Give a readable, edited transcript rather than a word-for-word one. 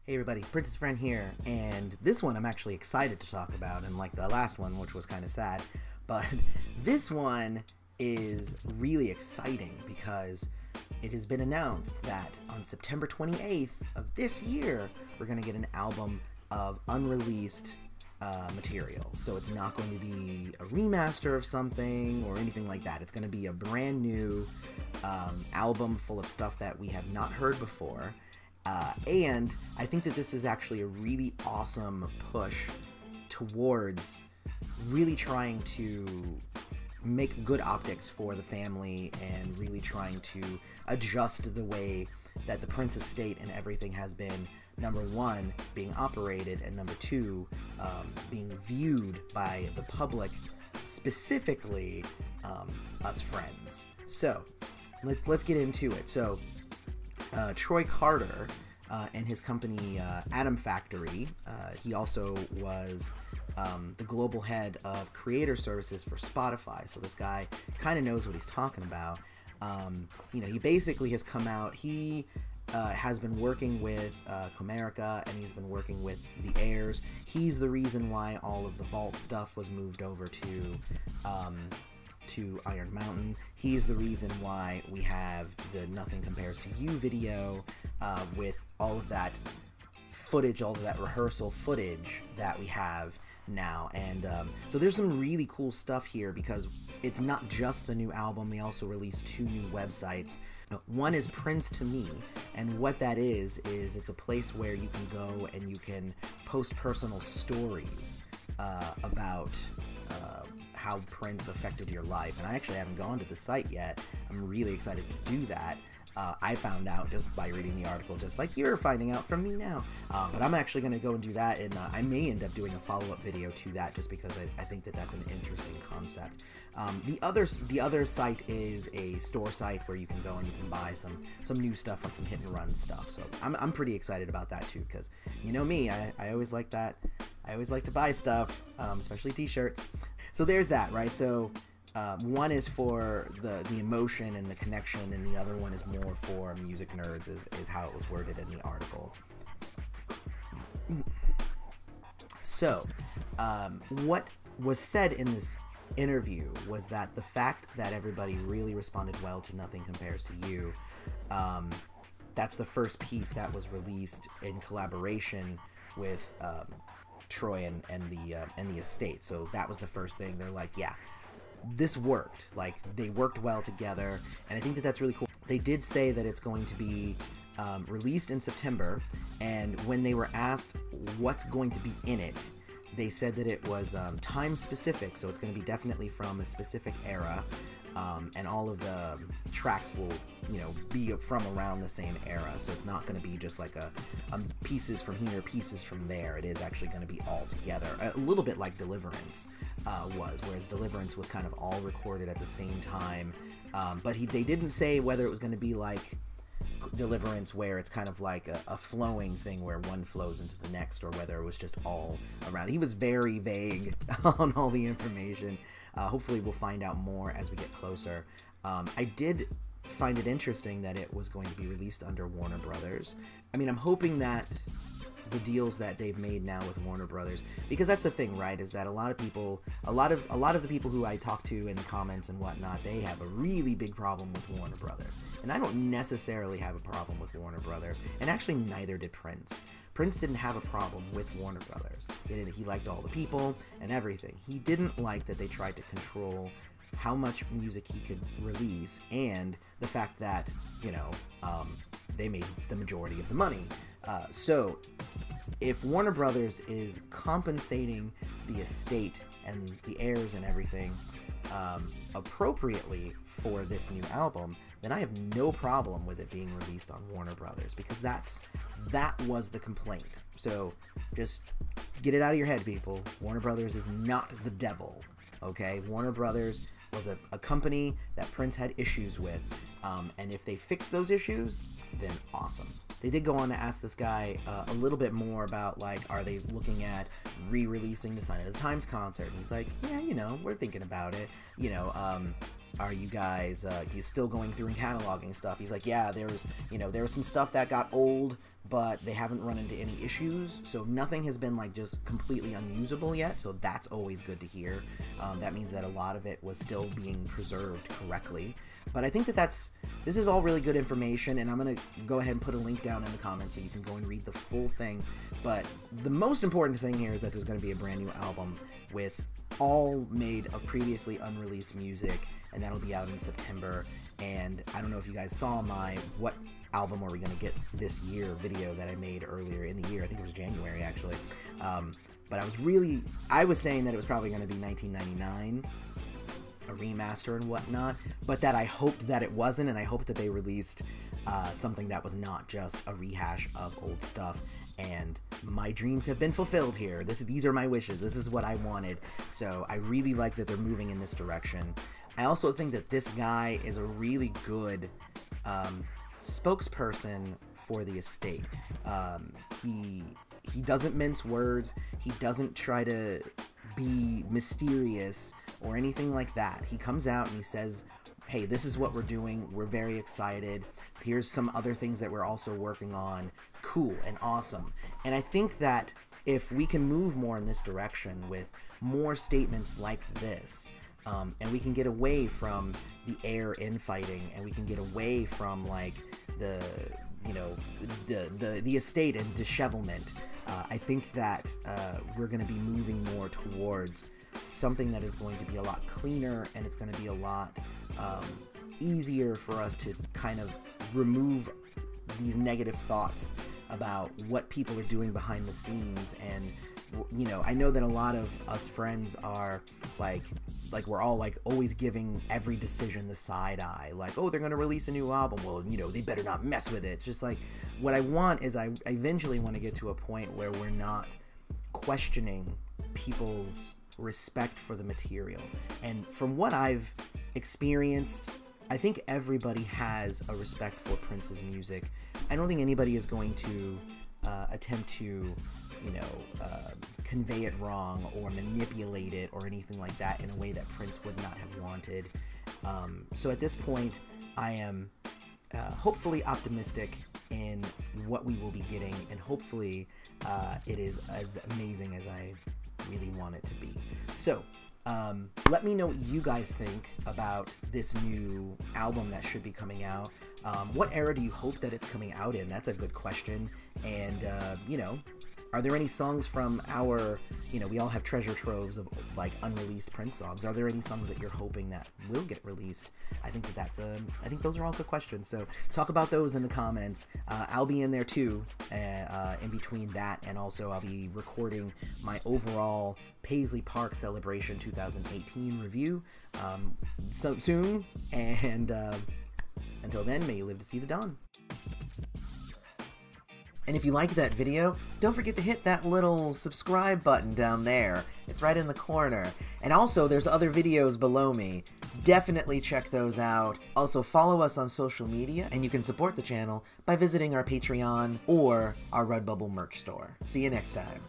Hey everybody, Princess Friend here, and this one I'm actually excited to talk about, unlike the last one, which was kind of sad. But this one is really exciting because it has been announced that on September 28th of this year, we're going to get an album of unreleased material. So it's not going to be a remaster of something or anything like that. It's going to be a brand new album full of stuff that we have not heard before. And I think that this is actually a really awesome push towards really trying to make good optics for the family and really trying to adjust the way that the Prince estate and everything has been, number one, being operated, and number two, being viewed by the public, specifically us friends. So let's get into it. So Troy Carter and his company Atom Factory, he also was the global head of creator services for Spotify, so this guy kind of knows what he's talking about. He basically has come out, he has been working with Comerica, and he's been working with the heirs. He's the reason why all of the Vault stuff was moved over to Iron Mountain. He's the reason why we have the Nothing Compares to You video with all of that footage, all of that rehearsal footage that we have now. And so there's some really cool stuff here because it's not just the new album. They also released 2 new websites. One is Prince to Me, and what that is it's a place where you can go and you can post personal stories about how Prince affected your life. And I actually haven't gone to the site yet. I'm really excited to do that. I found out just by reading the article, just like you're finding out from me now. But I'm actually going to go and do that, and I may end up doing a follow-up video to that just because I think that that's an interesting concept. The other site is a store site where you can go and you can buy some new stuff, like some hit-and-run stuff. So I'm pretty excited about that too, because you know me, I always like that. I always like to buy stuff, especially t-shirts. So there's that, right? So one is for the emotion and the connection, and the other one is more for music nerds, is how it was worded in the article. So what was said in this interview was that the fact that everybody really responded well to Nothing Compares to You, that's the first piece that was released in collaboration with Troy and the estate. So that was the first thing. They're like, yeah, this worked. Like, they worked well together, and I think that that's really cool. They did say that it's going to be released in September, and when they were asked what's going to be in it, they said that it was time specific, so it's going to be definitely from a specific era, and all of the tracks will, be from around the same era. So it's not going to be just like a pieces from here, pieces from there. It is actually going to be all together, a little bit like Deliverance was, whereas Deliverance was kind of all recorded at the same time. But they didn't say whether it was going to be like Deliverance, where it's kind of like a flowing thing where one flows into the next, or whether it was just all around. He was very vague on all the information. Hopefully we'll find out more as we get closer. I did find it interesting that it was going to be released under Warner Brothers. I mean, I'm hoping that the deals that they've made now with Warner Brothers, because that's the thing, right, is that a lot of the people who I talk to in the comments and whatnot, they have a really big problem with Warner Brothers. And I don't necessarily have a problem with Warner Brothers, and actually neither did Prince. Prince didn't have a problem with Warner Brothers. He liked all the people and everything. He didn't like that they tried to control how much music he could release, and the fact that, they made the majority of the money. So if Warner Brothers is compensating the estate and the heirs and everything appropriately for this new album, then I have no problem with it being released on Warner Brothers, because that was the complaint. So just get it out of your head, people. Warner Brothers is not the devil, okay? Warner Brothers was a company that Prince had issues with, and if they fix those issues, then awesome. They did go on to ask this guy a little bit more about, like, are they looking at re-releasing the Sign of the Times concert? And he's like, yeah, we're thinking about it. are you guys, you still going through and cataloging stuff? He's like, yeah, there was some stuff that got old, but they haven't run into any issues, so nothing has been like just completely unusable yet, so that's always good to hear. That means that a lot of it was still being preserved correctly. But I think that this is all really good information, and I'm going to go ahead and put a link down in the comments so you can go and read the full thing. But the most important thing here is that there's going to be a brand new album with all made of previously unreleased music, and that'll be out in September. And I don't know if you guys saw my what album are we going to get this year video that I made earlier in the year. I think it was January, actually. But I was saying that it was probably going to be 1999, a remaster and whatnot, but that I hoped that it wasn't, and I hoped that they released something that was not just a rehash of old stuff. And my dreams have been fulfilled here. These are my wishes. This is what I wanted. So I really like that they're moving in this direction. I also think that this guy is a really good spokesperson for the estate. He doesn't mince words. He doesn't try to be mysterious or anything like that. He comes out and he says, hey, this is what we're doing. We're very excited. Here's some other things that we're also working on. Cool and awesome. And I think that if we can move more in this direction with more statements like this, and we can get away from the air infighting, and we can get away from like the estate and dishevelment, I think that we're going to be moving more towards something that is going to be a lot cleaner, and it's going to be a lot easier for us to kind of remove these negative thoughts about what people are doing behind the scenes. And I know that a lot of us friends are like we're all like always giving every decision the side eye, like, oh, they're going to release a new album, well, they better not mess with it. It's just like, what I want is I eventually want to get to a point where we're not questioning people's respect for the material. And from what I've experienced, I think everybody has a respect for Prince's music. I don't think anybody is going to attempt to convey it wrong or manipulate it or anything like that in a way that Prince would not have wanted. So at this point, I am hopefully optimistic in what we will be getting, and hopefully it is as amazing as I really want it to be. So let me know what you guys think about this new album that should be coming out. What era do you hope that it's coming out in? That's a good question. And are there any songs from our, we all have treasure troves of like unreleased Prince songs. Are there any songs that you're hoping that will get released? I think I think those are all good questions. So talk about those in the comments. I'll be in there too, in between that, and also I'll be recording my overall Paisley Park Celebration 2018 review so soon. And until then, may you live to see the dawn. And if you liked that video, don't forget to hit that little subscribe button down there. It's right in the corner. And also, there's other videos below me. Definitely check those out. Also, follow us on social media, and you can support the channel by visiting our Patreon or our Redbubble merch store. See you next time.